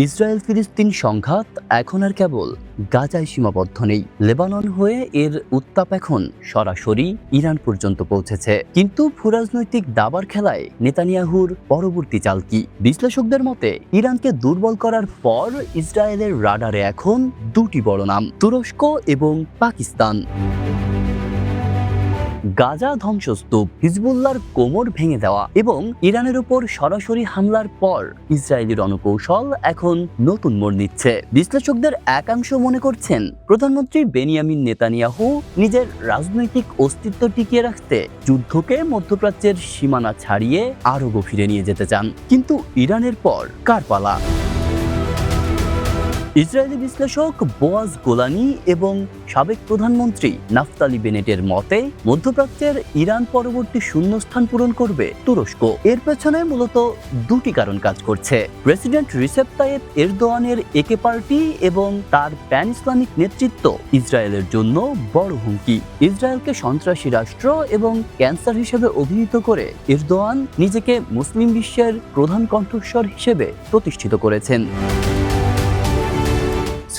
Israel ফিলিস্তিন সংঘাত এখন আর কেবল গাজায় সীমাবদ্ধ নেই। লেবানন হয়ে এর উত্তাপ এখন সরাসরি ইরান পর্যন্ত পৌঁছেছে। কিন্তু ভূরাজনৈতিক দাবার খেলায় নেতানিয়াহুর পরবর্তী চাল কি? বিশ্লেষকদের মতে ইরানকে দুর্বল করার পর ইসরায়েলের রাডারে এখন দুটি বড় নাম, তুরস্ক এবং পাকিস্তান। গাজা ধ্বংসস্তূপ, হিজবুল্লাহর কোমর ভেঙে দেওয়া এবং ইরানের উপর সরাসরি হামলার পর ইসরায়েলি রণকৌশল এখন নতুন মোড় নিচ্ছে। বিশ্লেষকদের একাংশ মনে করছেন প্রধানমন্ত্রী বেনিয়ামিন নেতানিয়াহু নিজের রাজনৈতিক অস্তিত্ব টিকিয়ে রাখতে যুদ্ধকে মধ্যপ্রাচ্যের সীমানা ছাড়িয়ে আরো গভীরে নিয়ে যেতে চান। কিন্তু ইরানের পর কার পালা? ইসরায়েলি বিশ্লেষক বোয়াজ গোলানি এবং সাবেক প্রধানমন্ত্রী নাফতালি বেনেটের মতে মধ্যপ্রাচ্যের ইরান পরবর্তী শূন্যস্থান পূরণ করবে তুরস্ক। এর পেছনে মূলত দুটি কারণ কাজ করছে। প্রেসিডেন্ট রিসেপ তাইয়েপ এরদোয়ানের একে পার্টি এবং তার প্যান ইসলামিক নেতৃত্ব ইসরায়েলের জন্য বড় হুমকি। ইসরায়েলকে সন্ত্রাসী রাষ্ট্র এবং ক্যান্সার হিসেবে অভিহিত করে এরদোয়ান নিজেকে মুসলিম বিশ্বের প্রধান কণ্ঠস্বর হিসেবে প্রতিষ্ঠিত করেছেন।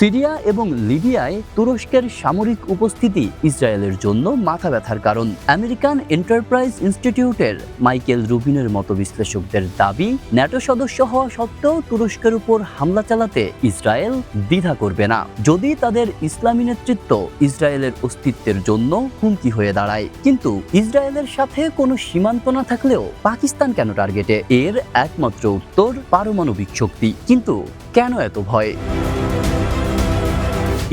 সিরিয়া এবং লিবিয়ায় তুরস্কের সামরিক উপস্থিতি ইসরায়েলের জন্য মাথা ব্যথার কারণ। আমেরিকান এন্টারপ্রাইজ ইনস্টিটিউটের মাইকেল রুবিনের মতো বিশ্লেষকদের দাবি, ন্যাটো সদস্য হওয়া সত্ত্বেও তুরস্কের উপর হামলা চালাতে ইসরায়েল দ্বিধা করবে না যদি তাদের ইসলামী নেতৃত্ব ইসরায়েলের অস্তিত্বের জন্য হুমকি হয়ে দাঁড়ায়। কিন্তু ইসরায়েলের সাথে কোনো সীমান্ত না থাকলেও পাকিস্তান কেন টার্গেটে? এর একমাত্র উত্তর পারমাণবিক শক্তি। কিন্তু কেন এত ভয়?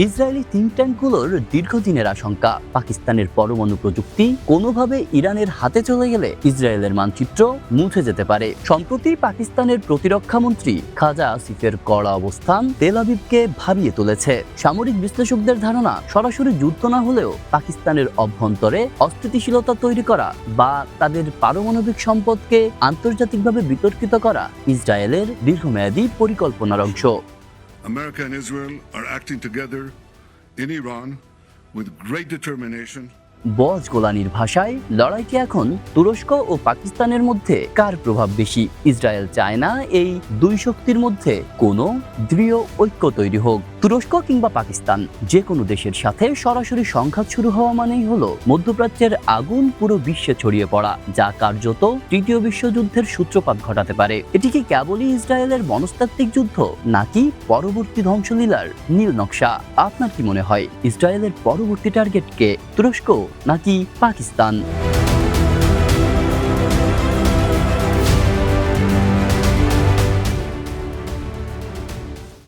ইসরায়েলি থিঙ্ক ট্যাঙ্কগুলোর দীর্ঘদিনের আশঙ্কা, পাকিস্তানের পরমাণু প্রযুক্তি কোনোভাবে ইরানের হাতে চলে গেলে ইসরায়েলের মানচিত্র মুছে যেতে পারে। সম্প্রতি পাকিস্তানের প্রতিরক্ষা মন্ত্রী খাজা আসিফের কড়া অবস্থান তেল আবিবকে ভাবিয়ে তুলেছে। সামরিক বিশ্লেষকদের ধারণা, সরাসরি যুদ্ধ না হলেও পাকিস্তানের অভ্যন্তরে অস্থিতিশীলতা তৈরি করা বা তাদের পারমাণবিক সম্পদকে আন্তর্জাতিকভাবে বিতর্কিত করা ইসরায়েলের দীর্ঘমেয়াদী পরিকল্পনার অংশ। America and Israel are acting together in Iran with great determination. বোয়াজ গোলানির ভাষায়, লড়াইকে এখন তুরস্ক ও পাকিস্তানের মধ্যে কার প্রভাব বেশি? ইসরায়েল চায় না এই দুই শক্তির মধ্যে কোনো দৃঢ় ঐক্য তৈরি হোক। তুরস্ক কিংবা পাকিস্তান, যে কোনো দেশের সাথে সরাসরি সংঘাত শুরু হওয়া মানেই হলো মধ্যপ্রাচ্যের আগুন পুরো বিশ্বে ছড়িয়ে পড়া, যা কার্যত তৃতীয় বিশ্বযুদ্ধের সূত্রপাত ঘটাতে পারে। এটি কি কেবলই ইসরায়েলের মনস্তাত্ত্বিক যুদ্ধ, নাকি পরবর্তী ধ্বংসলীলার নীল নকশা? আপনার কি মনে হয়, ইসরায়েলের পরবর্তী টার্গেট কে, তুরস্ক নাকি পাকিস্তান?